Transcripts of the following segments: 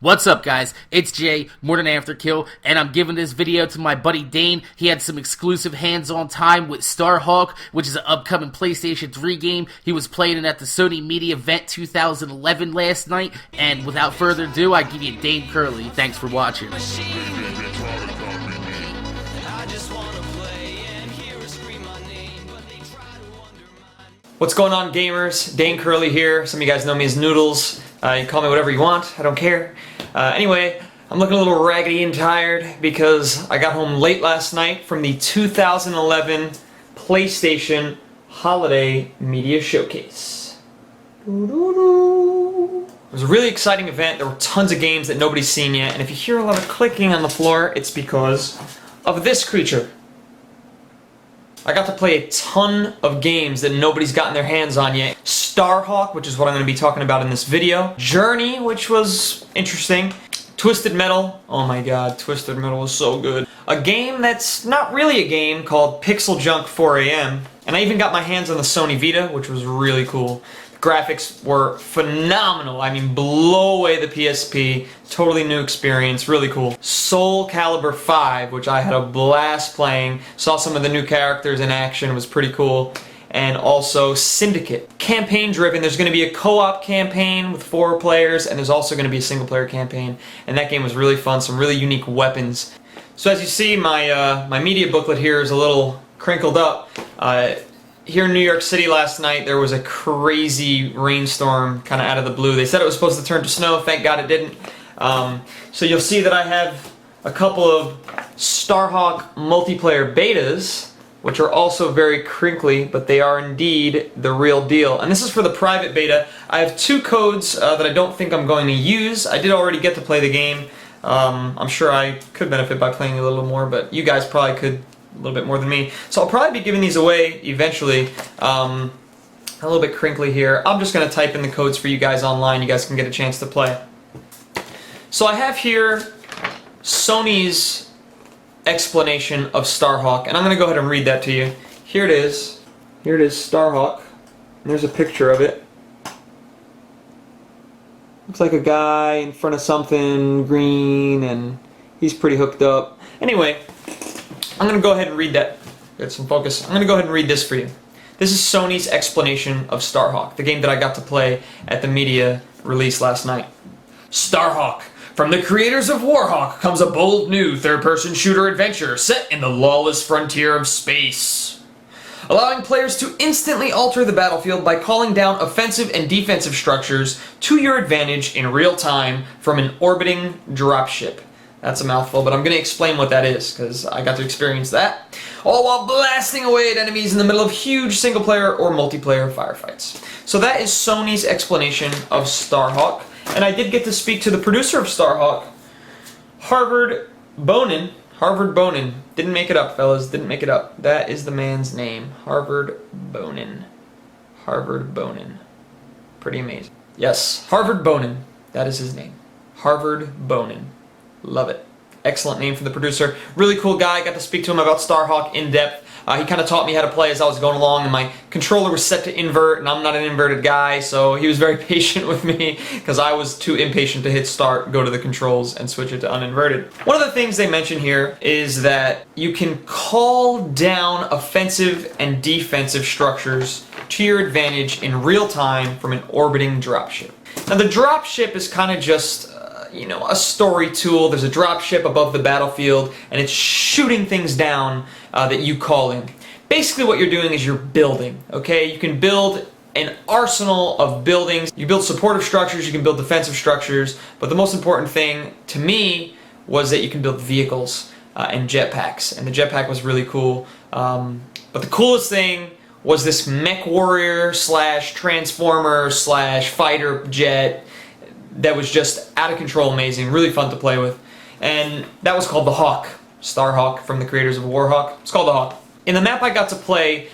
What's up, guys? It's Jay, more than Afterkill, and I'm giving this video to my buddy Dane. He had some exclusive hands-on time with StarHawk, which is an upcoming PlayStation 3 game. He was playing it at the Sony Media Event 2011 last night, and without further ado, I give you Dane Curley. Thanks for watching. What's going on, gamers? Dane Curley here. Some of you guys know me as Noodles. You can call me whatever you want. I don't care. Anyway, I'm looking a little raggedy and tired because I got home late last night from the 2011 PlayStation Holiday Media Showcase. It was a really exciting event. There were tons of games that nobody's seen yet, and if you hear a lot of clicking on the floor, it's because of this creature. I got to play a ton of games that nobody's gotten their hands on yet. StarHawk, which is what I'm going to be talking about in this video. Journey, which was interesting. Twisted Metal. Oh my god, Twisted Metal was so good. A game that's not really a game called Pixel Junk 4am. And I even got my hands on the Sony Vita, which was really cool. Graphics were phenomenal. I mean, blow away the PSP. Totally new experience. Really cool. Soul Calibur 5, which I had a blast playing. Saw some of the new characters in action. It was pretty cool. And also Syndicate. Campaign driven. There's going to be a co-op campaign with 4 players, and there's also going to be a single player campaign. And that game was really fun. Some really unique weapons. So as you see, my media booklet here is a little crinkled up. Here in New York City last night, there was a crazy rainstorm kind of out of the blue. They said it was supposed to turn to snow. Thank God it didn't. So you'll see that I have a couple of StarHawk multiplayer betas, which are also very crinkly, but they are indeed the real deal. And this is for the private beta. I have 2 codes that I don't think I'm going to use. I did already get to play the game. I'm sure I could benefit by playing a little more, but you guys probably could a little bit more than me. So I'll probably be giving these away eventually. A little bit crinkly here. I'm just going to type in the codes for you guys online. You guys can get a chance to play. So I have here Sony's explanation of StarHawk, and I'm going to go ahead and read that to you. Here it is. Here it is, StarHawk. And there's a picture of it. Looks like a guy in front of something green, and he's pretty hooked up. Anyway, I'm going to go ahead and read that. Get some focus. I'm going to go ahead and read this for you. This is Sony's explanation of StarHawk, the game that I got to play at the media release last night. StarHawk. From the creators of Warhawk comes a bold new third-person shooter adventure set in the lawless frontier of space, allowing players to instantly alter the battlefield by calling down offensive and defensive structures to your advantage in real time from an orbiting dropship. That's a mouthful, but I'm going to explain what that is, because I got to experience that. All while blasting away at enemies in the middle of huge single-player or multiplayer firefights. So that is Sony's explanation of StarHawk. And I did get to speak to the producer of StarHawk, Harvard Bonin. Harvard Bonin. Didn't make it up, fellas. Didn't make it up. That is the man's name. Harvard Bonin. Harvard Bonin. Pretty amazing. Yes, Harvard Bonin. That is his name. Harvard Bonin. Love it. Excellent name for the producer. Really cool guy. Got to speak to him about StarHawk in depth. He kind of taught me how to play as I was going along, and my controller was set to invert, and I'm not an inverted guy, so he was very patient with me because I was too impatient to hit start, go to the controls, and switch it to uninverted. One of the things they mention here is that you can call down offensive and defensive structures to your advantage in real time from an orbiting dropship. Now the dropship is kind of just a story tool. There's a dropship above the battlefield, and it's shooting things down that you call in. Basically what you're doing is you're building, okay? You can build an arsenal of buildings. You build supportive structures, you can build defensive structures, but the most important thing to me was that you can build vehicles and jetpacks, and the jetpack was really cool. But the coolest thing was this mech warrior slash transformer slash fighter jet that was just out of control amazing, really fun to play with. And that was called the Hawk. StarHawk, from the creators of Warhawk. It's called the Hawk. In the map I got to play,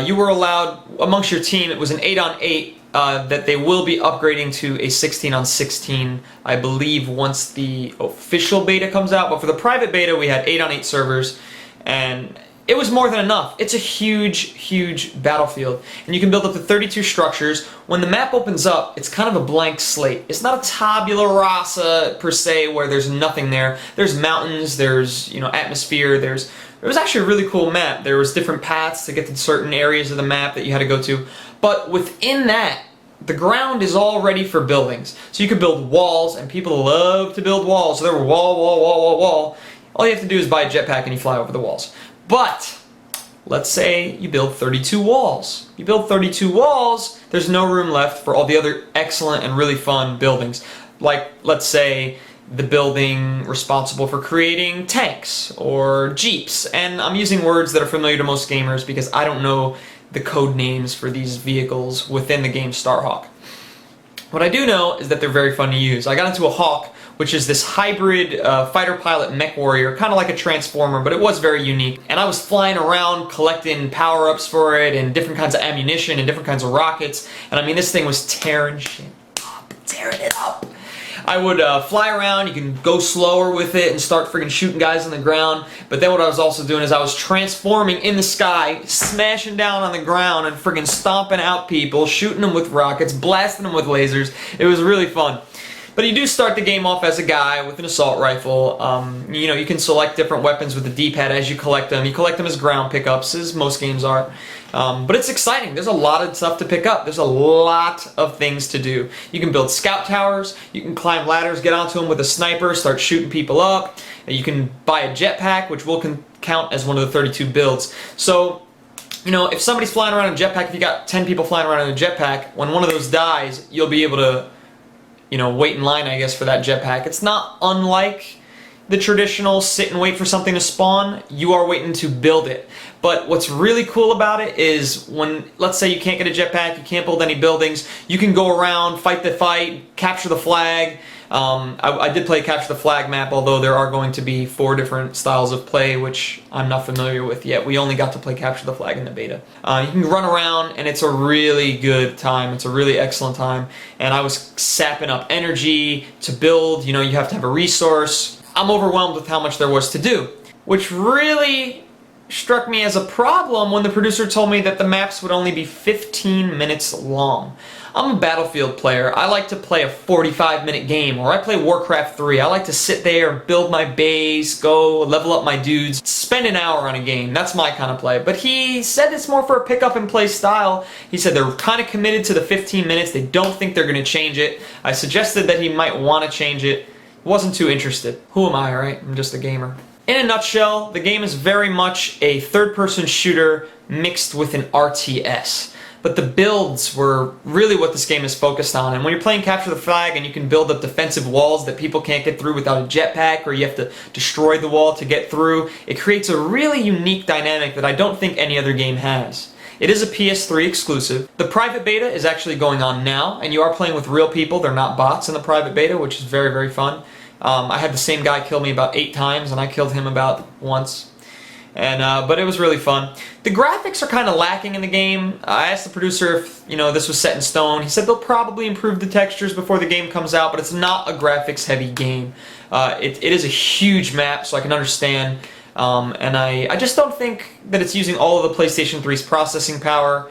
you were allowed, amongst your team, it was an 8-on-8, that they will be upgrading to a 16-on-16, I believe, once the official beta comes out. But for the private beta, we had 8-on-8 servers, and it was more than enough. It's a huge, huge battlefield, and you can build up to 32 structures. When the map opens up, it's kind of a blank slate. It's not a tabula rasa per se, where there's nothing there. There's mountains, there's, you know, atmosphere, it was actually a really cool map. There was different paths to get to certain areas of the map that you had to go to, but within that, the ground is all ready for buildings. So you could build walls, and people love to build walls. So there were wall. All you have to do is buy a jetpack and you fly over the walls. But let's say you build 32 walls. You build 32 walls, there's no room left for all the other excellent and really fun buildings. Like, let's say, the building responsible for creating tanks or jeeps. And I'm using words that are familiar to most gamers because I don't know the code names for these vehicles within the game StarHawk. What I do know is that they're very fun to use. I got into a Hawk, which is this hybrid fighter pilot mech warrior, kind of like a transformer, but it was very unique. And I was flying around collecting power-ups for it and different kinds of ammunition and different kinds of rockets. And I mean, this thing was tearing it up. I would fly around, you can go slower with it and start freaking shooting guys on the ground. But then what I was also doing is I was transforming in the sky, smashing down on the ground and freaking stomping out people, shooting them with rockets, blasting them with lasers. It was really fun. But you do start the game off as a guy with an assault rifle. You know, you can select different weapons with the D-pad as you collect them. You collect them as ground pickups, as most games are. But it's exciting. There's a lot of stuff to pick up. There's a lot of things to do. You can build scout towers. You can climb ladders, get onto them with a sniper, start shooting people up. You can buy a jetpack, which will count as one of the 32 builds. So, you know, if somebody's flying around in a jetpack, if you got 10 people flying around in a jetpack, when one of those dies, you'll be able to, you know, wait in line, I guess, for that jetpack. It's not unlike the traditional sit and wait for something to spawn. You are waiting to build it. But what's really cool about it is when, let's say you can't get a jetpack, you can't build any buildings, you can go around, fight the fight, capture the flag. I did play Capture the Flag map, although there are going to be 4 different styles of play, which I'm not familiar with yet. We only got to play Capture the Flag in the beta. You can run around, and it's a really good time. It's a really excellent time. And I was sapping up energy to build. You know, you have to have a resource. I'm overwhelmed with how much there was to do, which really struck me as a problem when the producer told me that the maps would only be 15 minutes long. I'm a Battlefield player. I like to play a 45-minute game, or I play Warcraft 3. I like to sit there, build my base, go level up my dudes, spend an hour on a game. That's my kind of play. But he said it's more for a pick up and play style. He said they're kind of committed to the 15 minutes. They don't think they're going to change it. I suggested that he might want to change it. Wasn't too interested. Who am I, right? I'm just a gamer. In a nutshell, the game is very much a third-person shooter mixed with an RTS. But the builds were really what this game is focused on. And when you're playing Capture the Flag and you can build up defensive walls that people can't get through without a jetpack, or you have to destroy the wall to get through, it creates a really unique dynamic that I don't think any other game has. It is a PS3 exclusive. The private beta is actually going on now, and you are playing with real people. They're not bots in the private beta, which is very, very fun. I had the same guy kill me about 8 times, and I killed him about once. But it was really fun. The graphics are kind of lacking in the game. I asked the producer if, you know, this was set in stone. He said they'll probably improve the textures before the game comes out, but it's not a graphics-heavy game. It is a huge map, so I can understand. And I just don't think that it's using all of the PlayStation 3's processing power.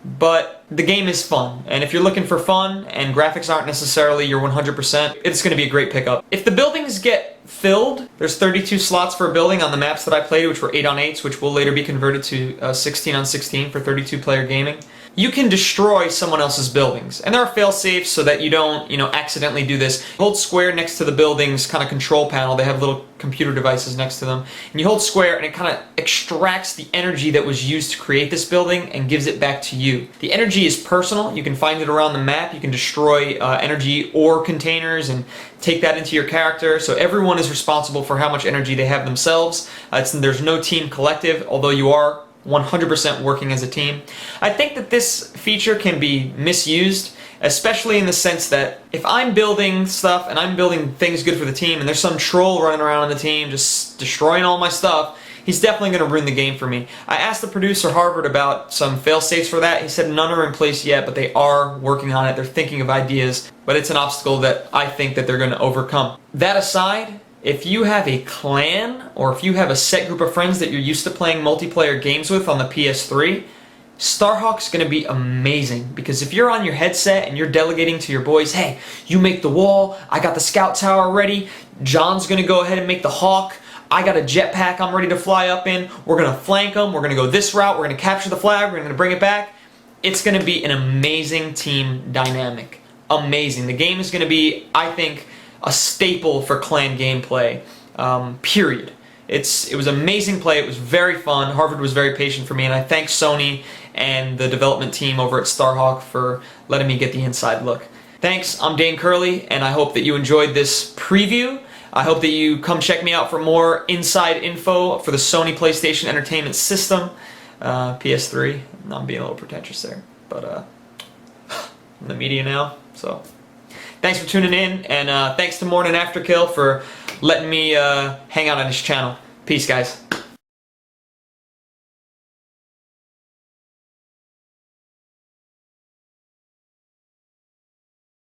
But the game is fun, and if you're looking for fun and graphics aren't necessarily your 100%, it's going to be a great pickup. If the buildings get filled, there's 32 slots for a building on the maps that I played, which were 8-on-8s, which will later be converted to 16-on-16 for 32-player gaming. You can destroy someone else's buildings, and there are fail-safes so that you don't, you know, accidentally do this. Hold square next to the building's kind of control panel. They have little computer devices next to them, and you hold square, and it kind of extracts the energy that was used to create this building and gives it back to you. The energy is personal. You can find it around the map. You can destroy energy ore containers and take that into your character. So everyone is responsible for how much energy they have themselves. There's no team collective, although you are 100% working as a team. I think that this feature can be misused, especially in the sense that if I'm building stuff and I'm building things good for the team and there's some troll running around on the team just destroying all my stuff, he's definitely going to ruin the game for me. I asked the producer Harvard about some fail-safes for that. He said none are in place yet, but they are working on it. They're thinking of ideas, but it's an obstacle that I think that they're going to overcome. That aside, if you have a clan or if you have a set group of friends that you're used to playing multiplayer games with on the PS3, StarHawk's going to be amazing, because if you're on your headset and you're delegating to your boys, hey, you make the wall, I got the scout tower ready, John's going to go ahead and make the Hawk, I got a jetpack I'm ready to fly up in, we're going to flank them, we're going to go this route, we're going to capture the flag, we're going to bring it back. It's going to be an amazing team dynamic. Amazing. The game is going to be, I think, a staple for clan gameplay, period. It was amazing play. It was very fun. Harvard was very patient for me, and I thank Sony and the development team over at StarHawk for letting me get the inside look. Thanks. I'm Dane Curley, and I hope that you enjoyed this preview. I hope that you come check me out for more inside info for the Sony PlayStation Entertainment System, PS3. I'm being a little pretentious there, but I'm in the media now, so thanks for tuning in, and thanks to Morning After Kill for letting me hang out on his channel. Peace, guys.